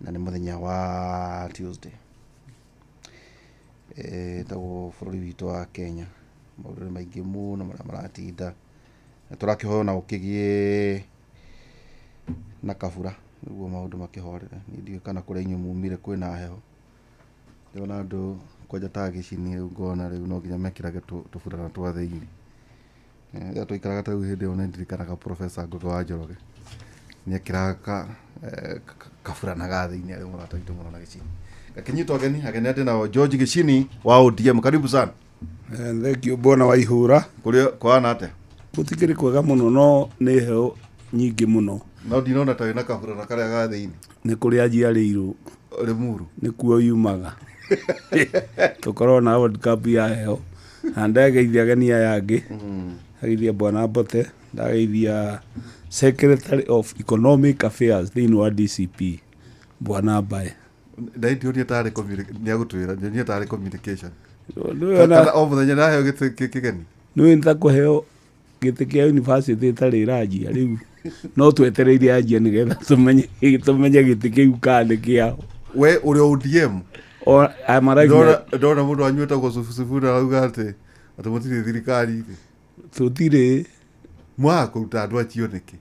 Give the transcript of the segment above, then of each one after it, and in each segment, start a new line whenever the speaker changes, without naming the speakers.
na nĩ mũthenya wa Tuesday tago bũrũri witũ wa Kenya maũndũ nĩ maingĩ mũno marĩa maratinda tũrakĩhoya na ũkĩgie na kabura nĩguo maũndũ makĩhorere nĩ kana kũrĩa inyuĩ mumire kwĩna heho ndĩrona andũ kwanja ta gĩcini rĩu ngona rĩu no nginya mekĩrage tũburana twa thĩinĩ ya tũikaraga ta hĩndĩ ĩyo nĩndirikanaga Professor Ngũgĩ wa Njoroge nĩekĩraga kaburana ga thĩinĩ arĩa mũratũitũ mũno na gĩcini gakinyitwo ageni ndĩ nao George Gĩcini wa ODM karibu sana.
Thank you Bwana Waihura.
Kũrĩa kwana atĩa?
Gũtikĩrĩ kwega mũno no nĩ heho nyingĩ mũno.
No ndinona ta wĩna kaburana karĩa ga thĩinĩ.
Nĩ kũrĩa njiarĩirwo.
Limuru.
Nĩ kuo yumaga. Tũkorwo na World Cup ya heho. Na ndageithia ageni aya angĩ. Ndageithia Bwana Mbote, ndageithia Secretary of Economic Affairs thĩinĩ wa DCP Bwana Mbae.
Ndaitioria tarĩ nĩagũtwĩra nĩ tarĩ communication. Kana o mũthenya naheo gĩtĩ kĩgeni.
Nĩ ntakũheo gĩtĩ kĩa university ĩtarĩ ranjia rĩu no twetereire anjia nĩgetha tumenye gĩtĩ kĩu kana kĩao.
We ũrĩ ODM?
O
ndona mũndũ anyuĩte gũcubura arauga atĩ mũtirĩ thirikari.
Tũtirĩ
mwakũruta andũ acio nĩkĩ?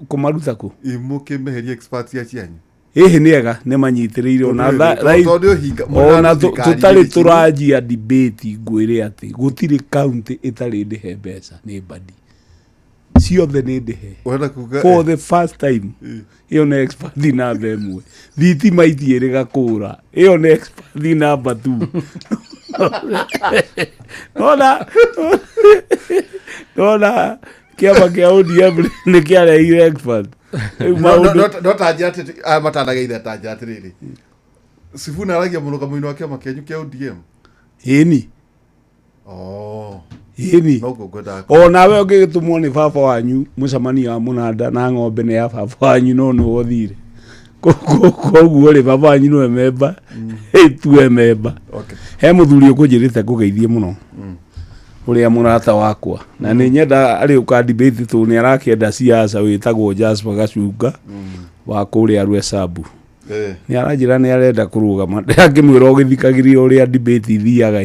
Kũmaruta kũ?
Mũkĩmeheria experts acianyu.
Hihi nĩega nĩmanyitĩrĩire ona tũtarĩ tũranjia debate ngwĩre atĩ gũtirĩ county ĩtarĩ ndĩhe mbeca nĩ badi ciothe nĩ ndĩhe for the first time. Ĩyo nĩ expert namba ĩmwe. Thitima itiĩrĩ gakũra ĩyo nĩ expert namba 2. Nona kĩama kĩa ODM nĩ kĩarehire expert.
No tanjia atĩ matanageitha tanjia atĩrĩrĩ Sifuna aragia mũno kamũino wa kĩama kĩanyu kĩa ODM.
Ĩni o nawe ũngĩgĩtũmwo nĩ baba wanyu mũcemanio wa mũnanda na ng'ombe nĩ ya baba wanyu no nĩ wothire koguo rĩ baba wanyu nĩwe memba tuwe memba. He mũthuri ũkũnjĩrĩte kũgeithie mũno ũrĩa mũrata wakwa na nĩ nyenda arĩ ũka debate tu nĩ arakĩenda siasa wĩtagwo Jasper Gacunga wa kũrĩa Rwesabu. Nĩ aranjĩra nĩ arenda kũrũgama ndakĩmwĩra ũgĩthikagĩria ũrĩa debate ithiaga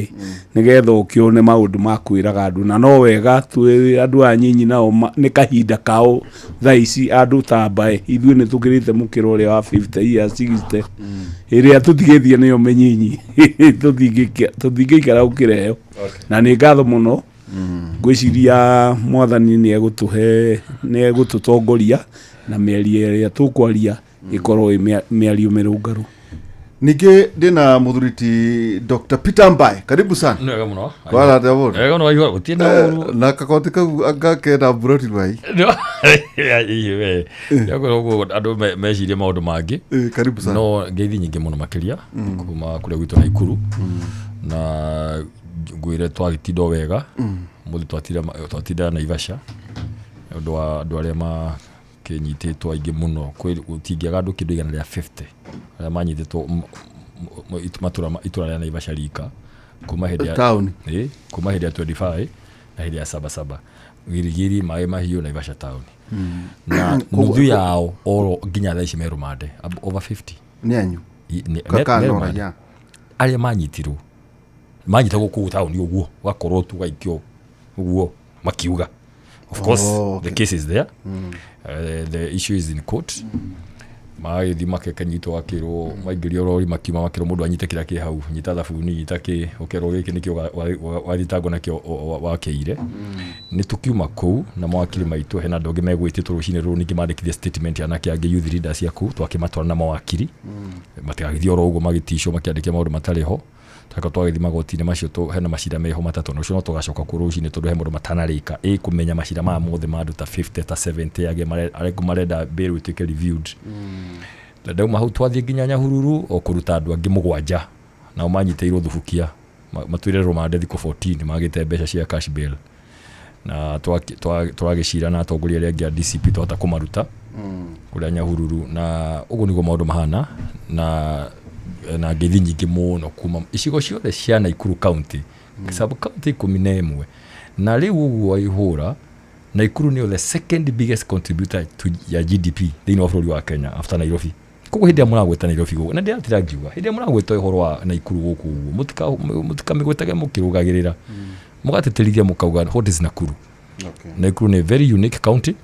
nĩgetha ũkĩone maũndũ ma kwĩraga andũ na no wega twĩ andũ anyinyi nao nĩ kahinda kao thaa ici andũ ta Mbae ithuĩ nĩ tũkĩrĩte mũkĩra ũrĩa wa 50 years 60 ĩrĩa tũtigĩthie nĩyo menyinyi tũtingĩikara ũkĩreo na nĩ ngatho mũno. Ngwĩciria mwathani nĩ egũtũtongoria na mĩario ĩrĩa tũkwaria ikorwo mĩario mĩrũngarũ.
Ningĩ ndĩna mũthuriti Dr. Peter Mbae karibu sana.
Nĩwega mũno.
Kwara atĩa mũndũ?
Wega no waigua gũtienda ũru.
Na kakoti kau angakenda buroti rwai.
Iwe. Yakorwo andũ meciria maũndũ mangĩ.
Karibu sana.
No ngeithi nyingĩ mũno makĩria kuma kũrĩa gwitũ Naikuru na ngwĩre twagĩtinda wega mũthĩ twatindana Naivasha ũndũ wa andũ arĩa nyitĩtwo aingĩ mũno gũtingĩaga andũ kĩndũ igana rĩa 50 arĩa manyitĩtwo itũra rĩa Naivasha rika kuma hĩndĩ ya
town
kuma hĩndĩ ya 25 na hĩndĩ ya Sabasaba Girigiri Maĩ Mahiũ Naivasha town na nuthu yao oro nginya thaa ici me rũmande over 50
nĩ anyu kakano ya
arĩa manyitagwo kũu town ũguo wakorwo tu gaikio ũguo makiuga. Of course, the case is there. The issue is in court. Magĩthi makekanyitwo akĩrwo maingĩrio rori makiuma makĩrwo mũndũ anyite kĩrĩa kĩ hau nyita thabuni nyita kĩ ũkerwo gĩkĩ nĩkĩo wathitangwo nakĩo wakĩire. Nĩ tukiuma kũu na mawakiri maitũ hena andũ angĩ megwĩtĩtwo rũcinĩ rũrũ ningĩ mandĩkithia statement anake angĩ youth leaders ya kũu twakĩmatwara na mawakiri matigagĩthiĩ oro ũguo magĩticwo makĩandĩkia maũndũ matarĩ ho. Taka twagĩthi magoti-inĩ macio hena macira meho matatũ na ũcio no tũgacoka kũrũ rũcinĩ tondũ he mũndũ matanarĩka kũmenya macira maya mothe ma andũ ta 50 ta 70 agĩ marenda bail ĩtuĩke reviewed. Na ndauma hau twathiĩ nginya Nyahururu o kũruta andũ angĩ 7 nao manyitĩirwo thubukia matwĩre rũmande thikũ 14 magĩte mbeca cia cash bail na twagĩcira na atongoria arĩa angĩ a DCP twahota kũmaruta kũrĩa Nyahururu na ũguo nĩguo maũndũ mahana na ngeithi nyingĩ mũno kuma icigo ciothe cia Naikuru county sub county 11 na rĩu ũguo Waihura Naikuru nĩyo the second biggest contributor to ya GDP thĩinĩ wa bũrũri wa Kenya after Nairobi koguo hĩndĩ ĩrĩa mũragweta Nairobi gũkũ na ndĩratira ngiuga hĩndĩ ĩrĩa mũragweta ũhoro wa Naikuru gũkũ ũguo mũtikamĩgwetage mũkĩrũgagĩrĩra mũgatĩtĩrithia mũkauga what is Nakuru. Naikuru nĩ very unique county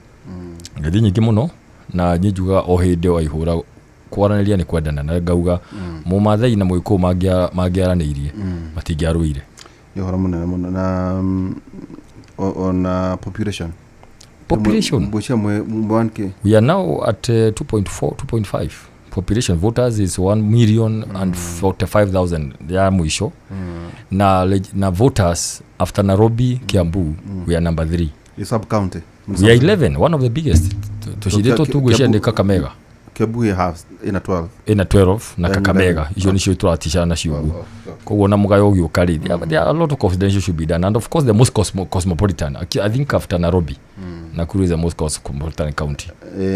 ngathi nyingĩ mũno na njuga o hĩndĩ o ihũra kwaranĩria nĩ kwendana na ngauga mũmathai na mũgĩkũyũ mangĩaranĩirie matingĩarũire.
Nĩ ũhoro mũnene mũno na on population
we are now at 2.5 population voters is 1,045,000 ya mwisho na voters after Nairobi Kiambu we are number 3
sub county
we are 11 one of the biggest tushindetwo tugwĩcia nĩ Kakamega
Kiambu has ina
12 na Kakamega icio nĩcio tũratishana nacio ũguo koguo na mũgayo ũgĩũka rĩ there are a lot of confidential should be done and of course the most cosmopolitan I think after Nairobi Nakuru is the most cosmopolitan county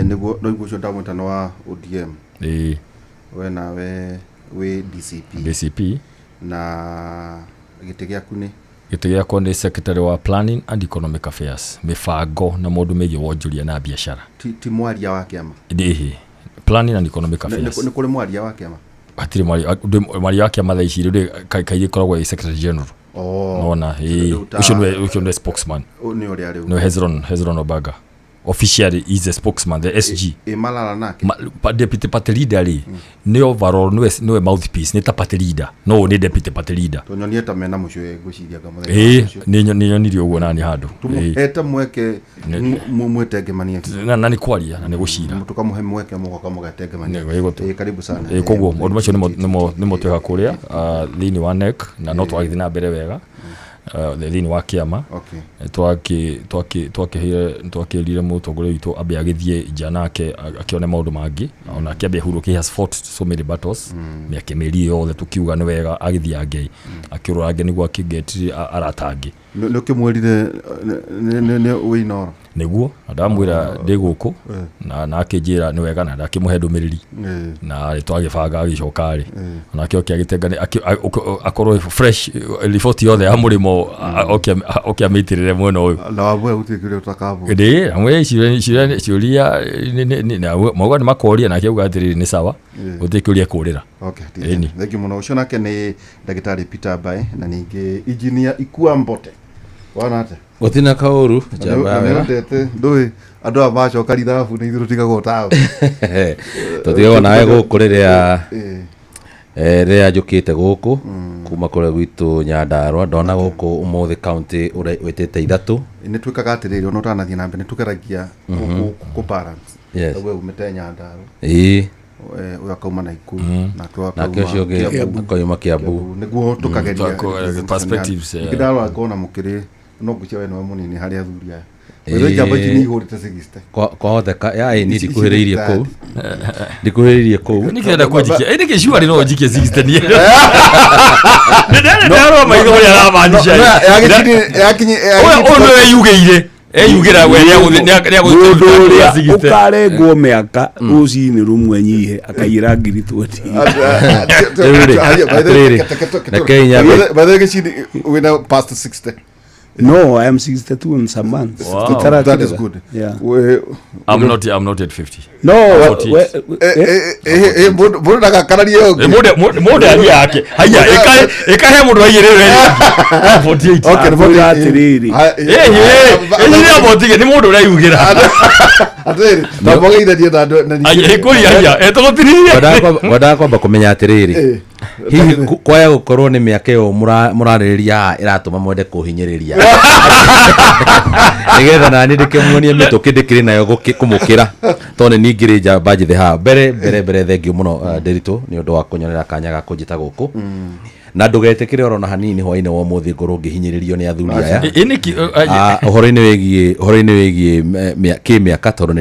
niguo cio ndamwĩtano wa ODM we nawe we DCP na gĩtĩ gĩakwa nĩ secretary wa planning and economic affairs mibango na maũndũ megiĩ wonjoria na biashara ti mwaria wa kĩama
planning and economic affairs
nĩ kũrĩ mwaria wa kĩama
hatirĩ mwaria wa kĩama thaa ici rĩu kaingĩ koragwo secretary general nona ucio nĩ spokesman
nĩ ũrĩa rĩu
no Hezron Obaga officially is a spokesman the SG
malala nake
deputy party leader ri ni overall no mouthpiece ni ta party leader no ni deputy party leader
to nyonie ta mena mucio ngwiciria kama
ni nyonirio uguo nani handu
eta mweke mwetengemania
na ni kwaria na ni gucira
tukamuhe mweke mugoka mugatengemania karibu sana
koguo maundu macio nimo twega kuria thini wa NEC na no twagithina na mbere wega thini wa kĩama twakĩrire mũtongoria witũ ambe agĩthiĩ nja nake akĩone maũndũ mangĩ ona akĩambia hurũkia he has fought so many battles mĩaka mĩeri yothe tũkiuga nĩ wega agĩthiĩ angei akĩrora angĩ nĩguo akĩgetire aratangĩ
nĩ ũkĩmwĩrire nĩ wĩinoro
nĩguo ndamwĩra ndĩ gũkũ na akĩnjĩra nĩ wega na ndakĩmũhe ndũmĩrĩri na twagĩbanga agĩcoka rĩ onake agĩtengane akorwo fresh report yothe ya mũrĩmo okiamĩitĩrĩre mwena ũyũ
na wabwe gũtikĩrĩ ũtakabu
ndĩ amwe ciũria mauga nĩ makoria na akĩuga atĩrĩrĩ nĩ sawa gũtikĩũria kũrĩra.
Thank you mũno. Ũcio nake nĩ ndagĩtarĩ Peter Mbae na ningĩ engineer Ikua Mbote wanate
gotina kauru
jamba ndete ndui andũ a macoka rithabu nĩ ithuĩ tigagwo taũ
tũtigagwo nawe gũkũ rĩrĩa njũkĩte gũkũ kuma kũrĩa gwitũ Nyandarua ndona gũkũ ũmũthĩ county wĩtĩte ithatũ
nĩ twĩkaga atĩrĩrĩ ona ũtanathiĩ na mbere nĩ tũgeragia kũ balance we umĩte Nyandarua uya kauma Naikuru na
twakauma koima Kiambu
nĩguo tũkageria
perspectives
ndalwa ngona mũkĩrĩ no ngũcia we no mũnini harĩa athuri aya wewe jamba jini ihũrĩte 60
kwa hoteka ya ni ndikuhĩrĩirie kũu
nĩkĩenda kũnjikia nĩkĩ sure no njikie 60 nie ndaro maitho ya rabanisha
yakinyi
oyo yugĩire eyugira we nĩa gũtũria
ukarengwo mĩaka rũcinĩ rũmwe nyihe akaira ngiri 20
by the gĩcindi wina past 60.
No, I am 62 in some months.
Wow.
That is good.
Yeah.
I'm not at 50.
No,
bodo daga kanari yo.
Moda yake. Haya, ekahe mundu ayirere. 48.
Okay, bodo atiriri.
Ni abotige ni mundu urayugira.
Atiriri. Baboga ithadie na
Aya ikuri aya. Etogotiririe.
Wada kwamba kumenya atiriri. Hihi kwaya gukorwo ni miaka yo murarĩrĩria iratuma mwende kuhinyĩrĩria nigetha nani ndikĩmuonie mĩtũkĩ ndĩkĩrĩ nayo kũmũkĩra tondũ ningĩrĩ njamba njĩthĩ haha mbere thengio mũno Nderitu nĩ ũndũ wa kũnyonera kanya ga kũnjĩta gũkũ na ndũgetĩkĩre oro na hanini hwainĩ wa ũmũthĩ ngorwo ngĩhinyĩrĩrio nĩ athuri aya ũhoro-inĩ wĩgiĩ kĩmĩaka tondũ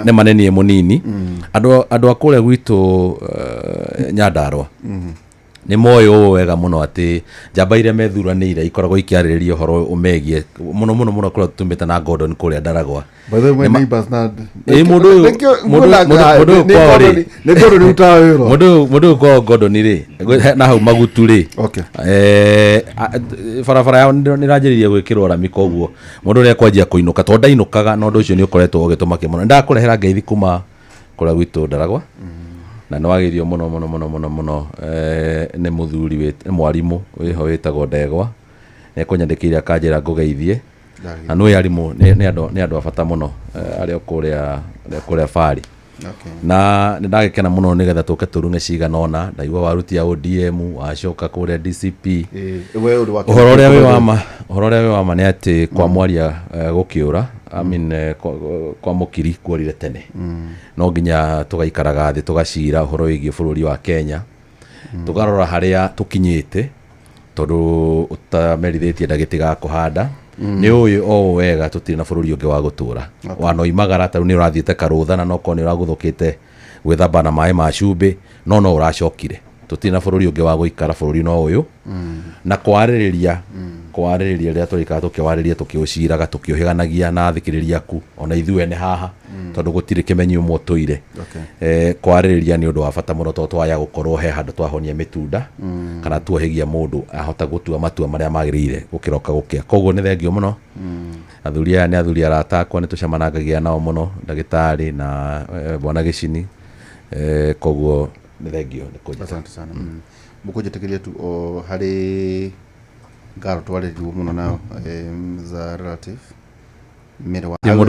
nĩ manenie mũnini andũ a kũrĩa gwitũ Nyandarua nĩ moĩ ũũ wega mũno atĩ njamba iria methuranĩire ikoragwo ikiarĩrĩria ũhoro ũmegiĩ mũno kũrĩa tũtumĩte na Gordon kũrĩa Ndaragwa mũndũ kwa Gordon rĩ na hau Magutu rĩ barabara yao nĩ ranjĩrĩirie gwĩkĩrwo rami koguo mũndũ ũrĩa kwanjia kũinũka tondũ ndainũkaga na ũndũ ũcio nĩ ũkoretwo ũgĩtũma kĩmũno ndakũrehera ngeithi kuma kura gwitu Ndaragwa na no agirio muno ne muthuri mwarimu wiho witagwo Ndegwa ne kunyandikira akanjira ngugeithie na no yarimu ne andu abata muno ari okuria fari na ndagikena muno nigetha tuke turunge ciganona ndaigua waruti ya ODM wacoka kuria DCP uhoro uria wi wama ni ati kwa mwaria gukiura I mean kwa mukiri kuorire tene no nginya tugaikaraga thi tugacira uhoro wigie bururi wa Kenya tugarora haria tukinyite tondu utamerithitie ndagiti ga kuhanda ni uyu o wega tutiri na bururi ungi wa gutura wano imagara taru ni urathiete karutha na noko ni uraguthukite gwithamba na mai ma cumbi no uracokire tutiri na bururi ungi wa guikara bururi no uyu na kwaririria ria turika tukiwariria tukiuciraga tukiohiganagia na thikiriria ku ona ithue ne haha tondu gutiri kimenyu motoire kwaririria ni undu wa bata muno to twaya gukorwo he handu twahonia mitunda kana tuohigia mundu ahota gutua matua maria magirire gukiroka gukia koguo ni thengio muno athuria ni athuria ratakwa ni tucamanangagia nao muno ndagitari na bwana Gicini koguo ni thengio ni kujita.
Asante sana mukujitikiriria tu o hari ngaro twaririo muno nao za relative mere wa